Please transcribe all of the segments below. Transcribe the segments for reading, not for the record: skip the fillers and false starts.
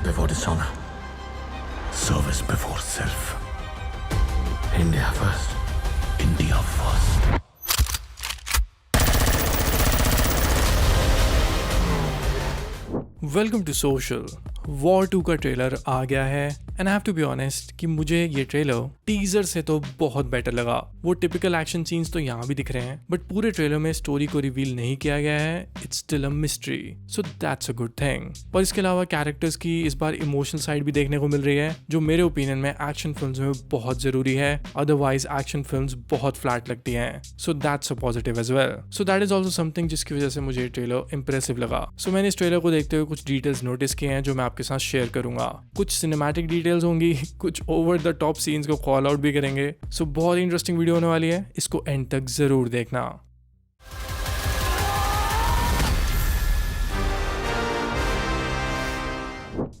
before dishonor, service before self. India first, India first. Welcome to social. War 2 का trailer आ गया है and I have to be honest कि मुझे ये ट्रेलर टीजर से तो बहुत बेटर लगा। वो टिपिकल एक्शन सीन्स तो यहाँ भी दिख रहे हैं बट पूरे ट्रेलर में स्टोरी को रिवील नहीं किया गया है। It's still a mystery, so that's a good thing. पर इसके अलावा कैरेक्टर्स की इस बार इमोशनल साइड भी देखने को मिल रही है जो मेरे ओपिनियन में एक्शन फिल्म्स में बहुत जरूरी है। अदरवाइज एक्शन फिल्म्स बहुत फ्लैट लगती हैं, so that's a positive as well. So that is also something जिसकी वजह से मुझे ट्रेलर इंप्रेसिव लगा। सो मैंने इस ट्रेलर को देखते हुए कुछ डिटेल्स नोटिस किए हैं जो मैं आपके साथ शेयर करूंगा। कुछ सिनेमैटिक डिटेल्स होंगी, कुछ ओवर द टॉप सीन्स को कॉल आउट भी करेंगे। सो बहुत इंटरेस्टिंग वीडियो होने वाली है, इसको एंड तक जरूर देखना।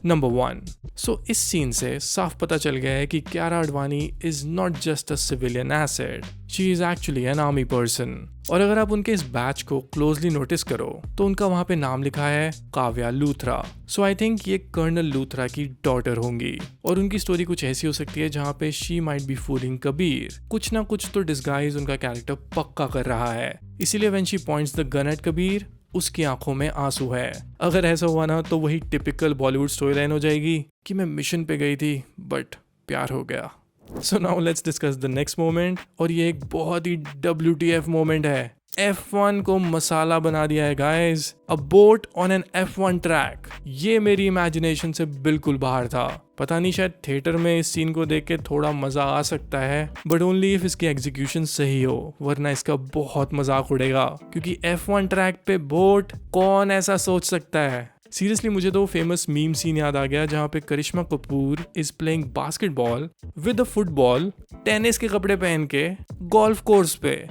नंबर 1। सो इस सीन से साफ पता चल गया है कि Kiara Advani is not just a civilian asset, she is actually an army person. और अगर आप उनके इस बैच को क्लोजली नोटिस करो तो उनका वहां पे नाम लिखा है काव्या लूथरा। सो आई थिंक ये कर्नल लूथरा की डॉटर होंगी और उनकी स्टोरी कुछ ऐसी हो सकती है जहाँ पे she might be fooling Kabir. कुछ ना कुछ तो डिस्गाइज उनका कैरेक्टर पक्का कर रहा है, इसीलिए when she points the gun at Kabir उसकी आंखों में आंसू है। अगर ऐसा हुआ ना तो वही टिपिकल बॉलीवुड स्टोरी लाइन हो जाएगी कि मैं मिशन पे गई थी बट प्यार हो गया। So now let's discuss the next moment, और ये एक बहुत ही WTF मोमेंट है। F1 को मसाला बना दिया है guys, a boat on an F1 track. ये मेरी इमेजिनेशन से बिल्कुल बाहर था। पता नहीं, शायद थिएटर में इस सीन को देख के थोड़ा मजा आ सकता है बट ओनली इफ इसकी एग्जीक्यूशन सही हो, वरना इसका बहुत मजाक उड़ेगा। क्योंकि F1 ट्रैक पे बोट, कौन ऐसा सोच सकता है। सीरियसली मुझे तो फेमस मीम सीन याद आ गया जहाँ पे Karisma Kapoor is playing basketball with a football, tennis के कपड़े पहन के गोल्फ कोर्स पे।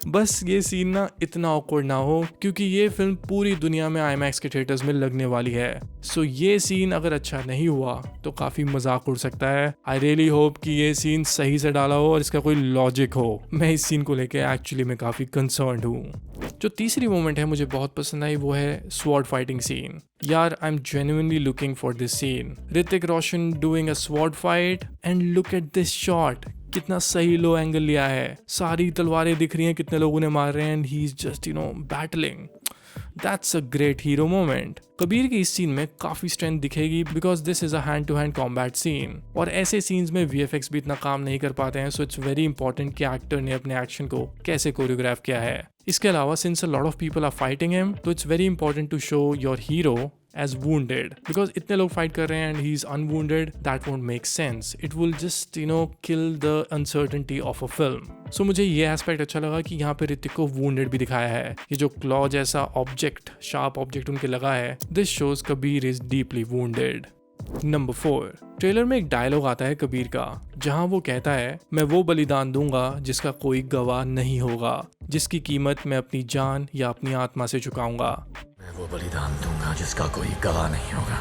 बस ये सीन ना इतना ऑकवर्ड ना हो क्योंकि ये फिल्म पूरी दुनिया में IMAX के थिएटर्स में लगने वाली है। सो ये सीन अगर अच्छा नहीं हुआ तो काफी मजाक उड़ सकता है। आई रियली होप कि ये सीन सही से डाला हो और इसका कोई लॉजिक हो। मैं इस सीन को लेके एक्चुअली में काफी कंसर्न्ड हूँ। जो तीसरी मोमेंट है मुझे बहुत पसंद आई, वो है स्वॉर्ड फाइटिंग सीन। यार I am genuinely looking for this scene. Hrithik Roshan doing a sword fight and look at this shot, कितना सही लो एंगल लिया है, सारी तलवारें दिख रही हैं, कितने लोगों ने मार रहे हैं and he is just battling. That's a great hero moment. Kabir की इस सीन में काफी स्ट्रेंथ दिखेगी because this is a hand to hand combat scene, और ऐसे सीन्स में VFX भी इतना काम नहीं कर पाते हैं। सो इट्स वेरी इंपॉर्टेंट कि एक्टर ने अपने एक्शन को कैसे कोरियोग्राफ किया है। इसके अलावा since a lot of people are fighting him, तो it's very important to show your hero as wounded, because इतने लोग फाइट कर रहे हैं and he is unwounded, that won't make sense. It will just kill the uncertainty of a film. So मुझे ये aspect अच्छा लगा कि यहाँ पे ऋतिक को wounded भी दिखाया है। ये जो क्लॉ जैसा ऑब्जेक्ट, शार्प ऑब्जेक्ट उनके लगा है, this shows Kabir is deeply wounded. Number 4। Trailer में एक डायलॉग आता है कबीर का जहां वो कहता है, मैं वो बलिदान दूंगा जिसका कोई गवाह नहीं होगा, जिसकी कीमत मैं अपनी जान या अपनी आत्मा से चुकाऊंगा। मैं वो बलिदान दूंगा जिसका कोई गवाह नहीं होगा,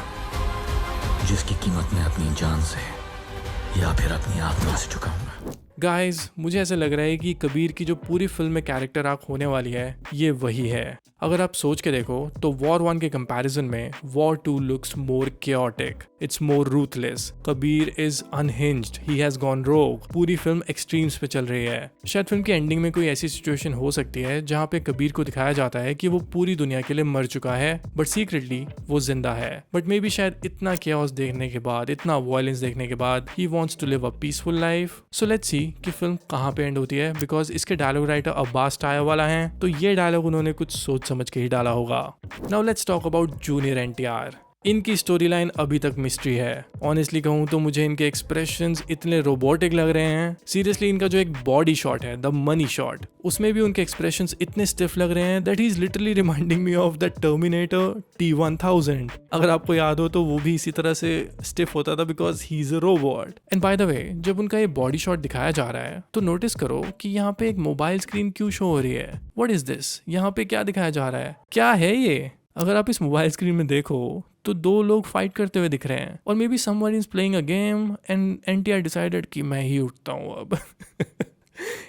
जिसकी कीमत मैं अपनी जान से या फिर अपनी आत्मा से चुकाऊंगा। गाइज मुझे ऐसा लग रहा है कि कबीर की जो पूरी फिल्म में कैरेक्टर आर्क होने वाली है ये वही है। अगर आप सोच के देखो तो वॉर 1 के कंपैरिजन में war 2 looks more chaotic, it's more ruthless. Kabir is unhinged, he has gone रोग। पूरी फिल्म एक्सट्रीम्स पे चल रही है। शायद फिल्म की एंडिंग में कोई ऐसी सिचुएशन हो सकती है जहाँ पे कबीर को दिखाया जाता है कि वो पूरी दुनिया के लिए मर चुका है बट सीक्रेटली वो जिंदा है। बट मे बी शायद इतना chaos देखने के बाद, इतना वायलेंस देखने के बाद he wants to live a peaceful life. So let's see कि फिल्म कहाँ पे एंड होती है, बिकॉज इसके डायलॉग राइटर अब्बास टायर वाला है, तो ये डायलॉग उन्होंने कुछ सोच समझ के ही डाला होगा। Now let's talk about junior NTR। इनकी स्टोरी लाइन अभी तक मिस्ट्री है। ऑनेस्टली कहूँ तो मुझे इनके एक्सप्रेशंस इतने रोबोटिक लग रहे हैं। सीरियसली इनका जो एक बॉडी शॉट है, द मनी शॉट, उसमें भी उनके एक्सप्रेशंस इतने स्टिफ लग रहे हैं that he is literally reminding me of the terminator T-1000। अगर आपको याद हो तो वो भी इसी तरह से स्टिफ होता था because he is a robot. And by the way, जब उनका ये बॉडी शॉट दिखाया जा रहा है तो नोटिस करो कि यहाँ पे एक मोबाइल स्क्रीन क्यों शो हो रही है। What is this? यहाँ पे क्या दिखाया जा रहा है, क्या है ये? अगर आप इस मोबाइल स्क्रीन में देखो तो 2 लोग फाइट करते हुए दिख रहे हैं, और may be someone is playing a game and NTR decided कि मैं ही उठता हूँ अब।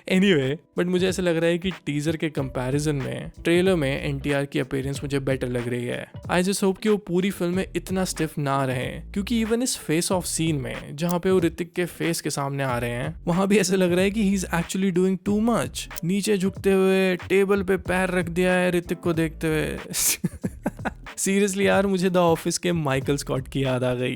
एनीवे बट मुझे ऐसा लग रहा है कि टीजर के कंपैरिजन में ट्रेलर में एनटीआर की अपीयरेंस मुझे बेटर लग रही है। आई जस्ट होप कि वो पूरी फिल्म में इतना स्टिफ ना रहे, क्योंकि इवन इस फेस ऑफ सीन में जहाँ पे वो ऋतिक के फेस के सामने आ रहे हैं वहां भी ऐसा लग रहा है कि he is actually doing too much. नीचे झुकते हुए टेबल पे पैर रख दिया है ऋतिक को देखते हुए। सीरियसली यार, मुझे द ऑफिस के माइकल स्कॉट की याद आ गई।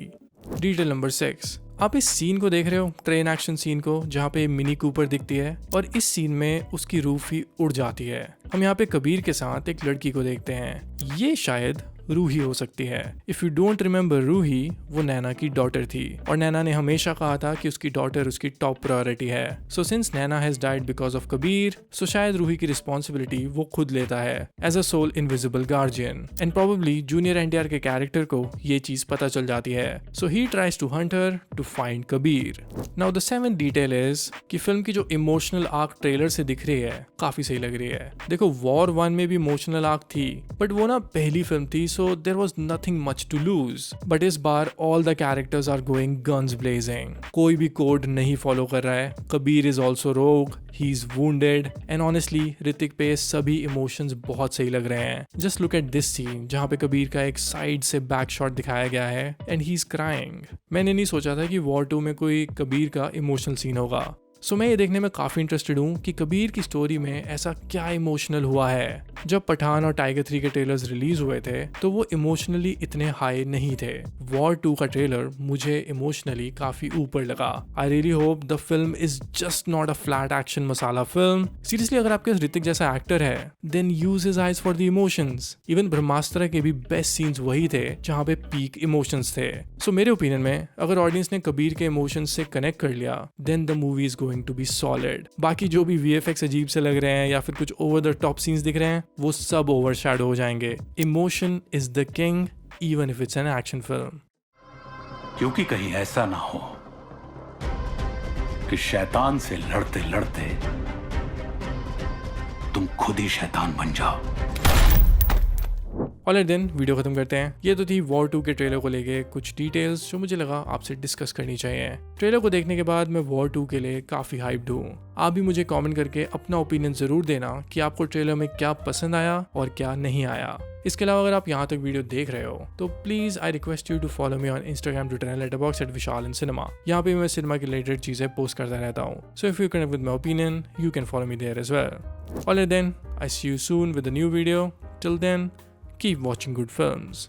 डिटेल नंबर 6, आप इस सीन को देख रहे हो, ट्रेन एक्शन सीन को, जहाँ पे मिनी कूपर दिखती है और इस सीन में उसकी रूफ ही उड़ जाती है। हम यहाँ पे कबीर के साथ एक लड़की को देखते हैं, ये शायद रूही हो सकती है। If you don't remember Ruhi, वो नैना की डॉटर थी और नैना ने हमेशा कहा था कि उसकी डॉटर उसकी टॉप प्रायोरिटी है। So since Naina has died because of Kabir, so शायद रूही की रिस्पॉन्सिबिलिटी वो खुद लेता है as a soul invisible guardian. And probably junior NTR के कैरेक्टर को ये चीज पता चल जाती है। So he tries to hunt her to find Kabir. Now the 7th detail is कि फिल्म की जो इमोशनल आर्क ट्रेलर से दिख रही है काफी सही लग रही है। देखो, वॉर 1 में भी इमोशनल आर्क थी, बट वो ना पहली फिल्म थी, so there was nothing much to lose. But इस बार all the characters are going guns blazing. कोई भी कोड नहीं फॉलो कर रहा है। Kabir is also rogue, he is wounded, and honestly Hrithik पे सभी इमोशंस बहुत सही लग रहे हैं। Just look at this scene जहाँ पे कबीर का एक साइड से बैक शॉट दिखाया गया है and he is crying. मैंने नहीं सोचा था कि वॉर 2 में कोई कबीर का इमोशनल सीन होगा। सो मैं ये देखने में काफ़ी इंटरेस्टेड हूँ कि कबीर की स्टोरी में ऐसा क्या इमोशनल हुआ है। जब पठान और टाइगर 3 के ट्रेलर्स रिलीज हुए थे तो वो इमोशनली इतने हाई नहीं थे। वॉर 2 का ट्रेलर मुझे इमोशनली काफ़ी ऊपर लगा। I really hope the film is just not a flat action masala film. Seriously, अगर आपके ऋतिक जैसा एक्टर है then use his eyes for the emotions. Even Brahmastra के भी बेस्ट सीन्स वही थे जहाँ पे पीक इमोशंस थे। सो मेरे ओपिनियन में अगर ऑडियंस ने कबीर के इमोशंस से कनेक्ट कर लिया then the movie is going to be solid. बाकी जो भी VFX अजीब से लग रहे हैं या फिर कुछ ओवर द टॉप सीन्स दिख रहे हैं वो सब ओवरशैडो हो जाएंगे। Emotion is the king even if it's an action film. क्योंकि कहीं ऐसा ना हो कि शैतान से लड़ते लड़ते तुम खुद ही शैतान बन जाओ। ऑलराइट देन, वीडियो खत्म करते हैं। ये तो थी वॉर 2 के ट्रेलर को लेके कुछ डिटेल्स जो मुझे लगा आपसे डिस्कस करनी चाहिए। ट्रेलर को देखने के बाद मैं वॉर 2 के लिए काफ़ी हाइप्ड हूँ। आप भी मुझे कमेंट करके अपना ओपिनियन ज़रूर देना कि आपको ट्रेलर में क्या पसंद आया और क्या नहीं आया। इसके अलावा अगर आप यहाँ तक वीडियो देख रहे हो तो please I request you to follow me on Instagram, Twitter and letterboxd@vishalincinema। यहाँ पे मैं सिनेमा की रिलेटेड चीज़ें पोस्ट करता रहता हूँ। So if you connect with my opinion you can follow me there as well. Alright then, I see you soon with a new video. Till then, keep watching good films.